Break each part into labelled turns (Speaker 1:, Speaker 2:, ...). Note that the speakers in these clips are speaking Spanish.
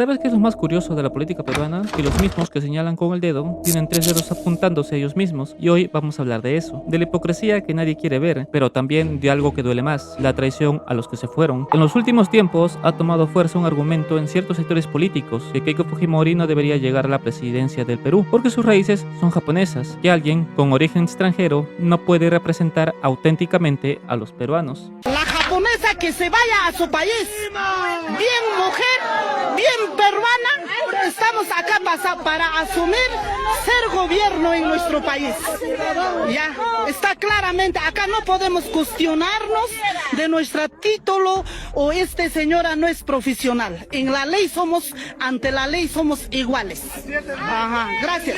Speaker 1: ¿Sabes qué es lo más curioso de la política peruana? Que los mismos que señalan con el dedo tienen tres dedos apuntándose a ellos mismos. Y hoy vamos a hablar de eso, de la hipocresía que nadie quiere ver, pero también de algo que duele más, la traición a los que se fueron. En los últimos tiempos ha tomado fuerza un argumento en ciertos sectores políticos que Keiko Fujimori no debería llegar a la presidencia del Perú, porque sus raíces son japonesas, que alguien con origen extranjero no puede representar auténticamente a los peruanos.
Speaker 2: La japonesa que se vaya a su país, bien mujer, bien peruana, estamos acá para asumir ser gobierno en nuestro país. Ya, está claramente, acá no podemos cuestionarnos de nuestro título o señora no es profesional. En la ley ante la ley somos iguales. Ajá, gracias.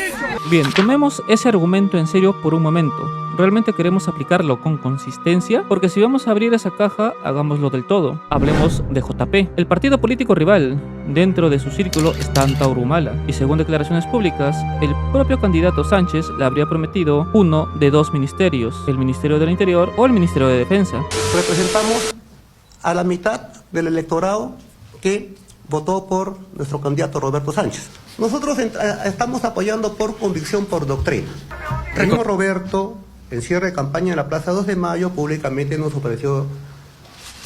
Speaker 1: Bien, tomemos ese argumento en serio por un momento. ¿Realmente queremos aplicarlo con consistencia? Porque si vamos a abrir esa caja, hagámoslo del todo. Hablemos de JP, el partido político rival. Dentro de su círculo está Antauro Humala, y según declaraciones públicas, el propio candidato Sánchez le habría prometido uno de dos ministerios, el Ministerio del Interior o el Ministerio de Defensa.
Speaker 3: Representamos a la mitad del electorado que votó por nuestro candidato Roberto Sánchez. Nosotros estamos apoyando por convicción, por doctrina. El mismo Roberto, en cierre de campaña en la Plaza 2 de Mayo, públicamente nos ofreció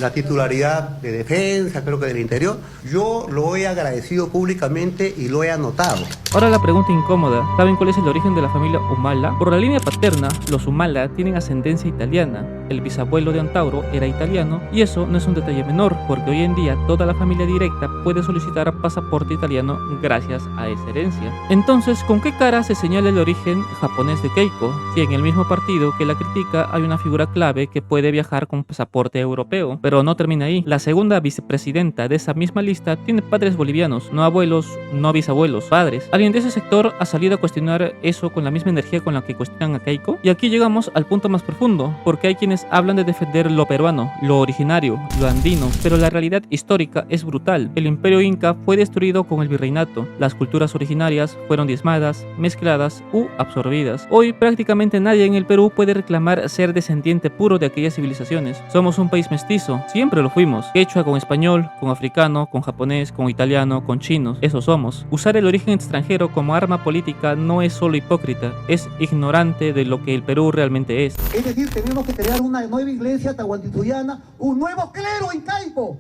Speaker 3: la titularidad de defensa, creo que del interior. Yo lo he agradecido públicamente y lo he anotado.
Speaker 1: Ahora la pregunta incómoda, ¿saben cuál es el origen de la familia Humala? Por la línea paterna, los Humala tienen ascendencia italiana. El bisabuelo de Antauro era italiano y eso no es un detalle menor, porque hoy en día toda la familia directa puede solicitar pasaporte italiano gracias a esa herencia. Entonces, ¿con qué cara se señala el origen japonés de Keiko? Si en el mismo partido que la critica hay una figura clave que puede viajar con pasaporte europeo. Pero no termina ahí. La segunda vicepresidenta de esa misma lista tiene padres bolivianos, no abuelos, no bisabuelos, padres. ¿Alguien de ese sector ha salido a cuestionar eso con la misma energía con la que cuestionan a Keiko? Y aquí llegamos al punto más profundo, porque hay quienes hablan de defender lo peruano, lo originario, lo andino, pero la realidad histórica es brutal. El imperio inca fue destruido con el virreinato, las culturas originarias fueron diezmadas, mezcladas u absorbidas. Hoy prácticamente nadie en el Perú puede reclamar ser descendiente puro de aquellas civilizaciones. Somos un país mestizo, siempre lo fuimos. Quechua con español, con africano, con japonés, con italiano, con chinos, eso somos. Usar el origen extranjero como arma política no es solo hipócrita, es ignorante de lo que el Perú realmente es.
Speaker 4: Es decir, tenemos que crear una nueva iglesia tahuantinsuyoana, un nuevo clero incaico,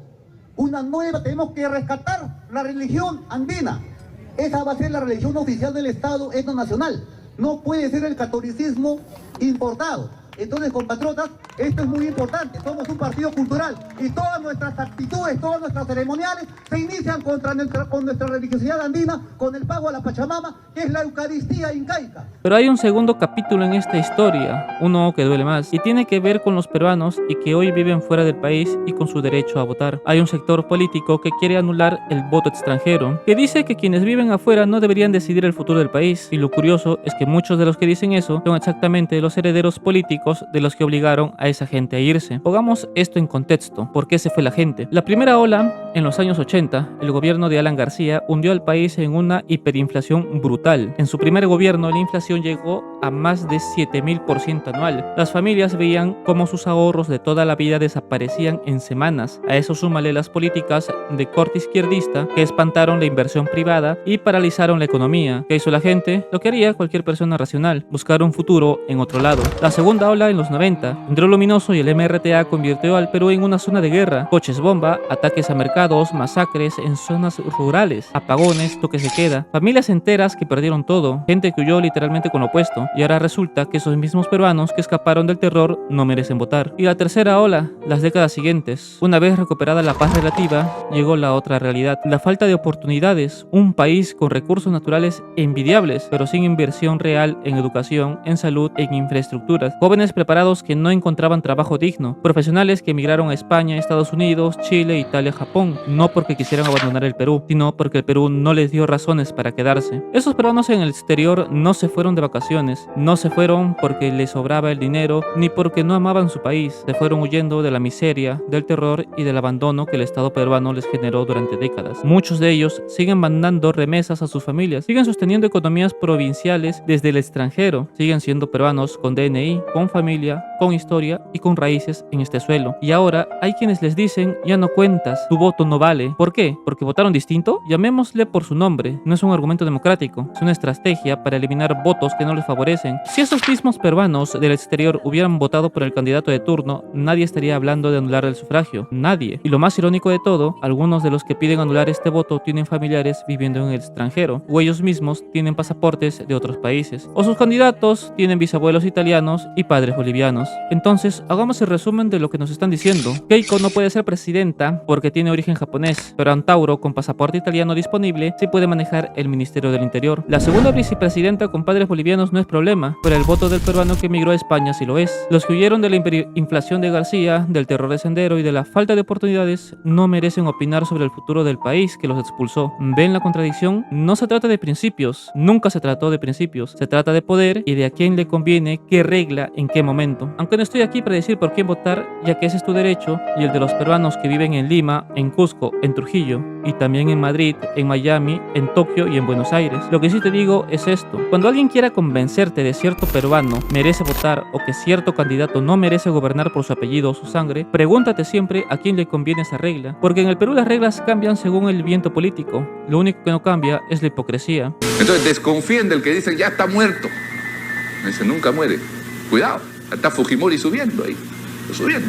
Speaker 4: tenemos que rescatar la religión andina. Esa va a ser la religión oficial del Estado etnonacional. No puede ser el catolicismo importado. Entonces, compatriotas, esto es muy importante. Somos un partido cultural y todas nuestras actitudes, todas nuestras ceremoniales se inician con nuestra religiosidad andina, con el pago a la Pachamama, que es la Eucaristía incaica.
Speaker 1: Pero hay un segundo capítulo en esta historia, uno que duele más, y tiene que ver con los peruanos y que hoy viven fuera del país y con su derecho a votar. Hay un sector político que quiere anular el voto extranjero, que dice que quienes viven afuera no deberían decidir el futuro del país, y lo curioso es que muchos de los que dicen eso son exactamente los herederos políticos de los que obligaron a esa gente a irse. Pongamos esto en contexto, ¿por qué se fue la gente? La primera ola, en los años 80, el gobierno de Alan García hundió al país en una hiperinflación brutal. En su primer gobierno, la inflación llegó a más de 7000% anual. Las familias veían cómo sus ahorros de toda la vida desaparecían en semanas. A eso súmale las políticas de corte izquierdista que espantaron la inversión privada y paralizaron la economía. ¿Qué hizo la gente? Lo que haría cualquier persona racional, buscar un futuro en otro lado. La segunda ola en los 90, entró Luminoso y el MRTA convirtió al Perú en una zona de guerra, coches bomba, ataques a mercados, masacres en zonas rurales, apagones, toques de queda, familias enteras que perdieron todo, gente que huyó literalmente con lo opuesto, y ahora resulta que esos mismos peruanos que escaparon del terror no merecen votar. Y la tercera ola, las décadas siguientes, una vez recuperada la paz relativa, llegó la otra realidad, la falta de oportunidades, un país con recursos naturales envidiables, pero sin inversión real en educación, en salud, en infraestructuras, jóvenes preparados que no encontraban trabajo digno, profesionales que emigraron a España, Estados Unidos, Chile, Italia, Japón, no porque quisieran abandonar el Perú, sino porque el Perú no les dio razones para quedarse. Esos peruanos en el exterior no se fueron de vacaciones, razones. No se fueron porque les sobraba el dinero ni porque no amaban su país. Se fueron huyendo de la miseria, del terror y del abandono que el Estado peruano les generó durante décadas. Muchos de ellos siguen mandando remesas a sus familias, siguen sosteniendo economías provinciales desde el extranjero, siguen siendo peruanos con DNI, con familia, con historia y con raíces en este suelo. Y ahora hay quienes les dicen: ya no cuentas, tu voto no vale. ¿Por qué? ¿Porque votaron distinto? Llamémosle por su nombre. No es un argumento democrático, es una estrategia para eliminar votos que no les favorecen. Si esos mismos peruanos del exterior hubieran votado por el candidato de turno, nadie estaría hablando de anular el sufragio. Nadie. Y lo más irónico de todo, algunos de los que piden anular este voto tienen familiares viviendo en el extranjero, o ellos mismos tienen pasaportes de otros países, o sus candidatos tienen bisabuelos italianos y padres bolivianos. Entonces, hagamos el resumen de lo que nos están diciendo. Keiko no puede ser presidenta porque tiene origen japonés, pero Antauro, con pasaporte italiano disponible, sí puede manejar el Ministerio del Interior. La segunda vicepresidenta con padres bolivianos no es problema, pero el voto del peruano que emigró a España sí lo es. Los que huyeron de la inflación de García, del terror de Sendero y de la falta de oportunidades no merecen opinar sobre el futuro del país que los expulsó. ¿Ven la contradicción? No se trata de principios, nunca se trató de principios, se trata de poder y de a quién le conviene, qué regla, en qué momento. Aunque no estoy aquí para decir por quién votar, ya que ese es tu derecho y el de los peruanos que viven en Lima, en Cusco, en Trujillo y también en Madrid, en Miami, en Tokio y en Buenos Aires. Lo que sí te digo es esto: cuando alguien quiera convencerte de cierto peruano merece votar o que cierto candidato no merece gobernar por su apellido o su sangre, pregúntate siempre a quién le conviene esa regla, porque en el Perú las reglas cambian según el viento político. Lo único que no cambia es la hipocresía.
Speaker 5: Entonces desconfíen del que dicen ya está muerto. Ese nunca muere. Cuidado, está Fujimori subiendo ahí, subiendo.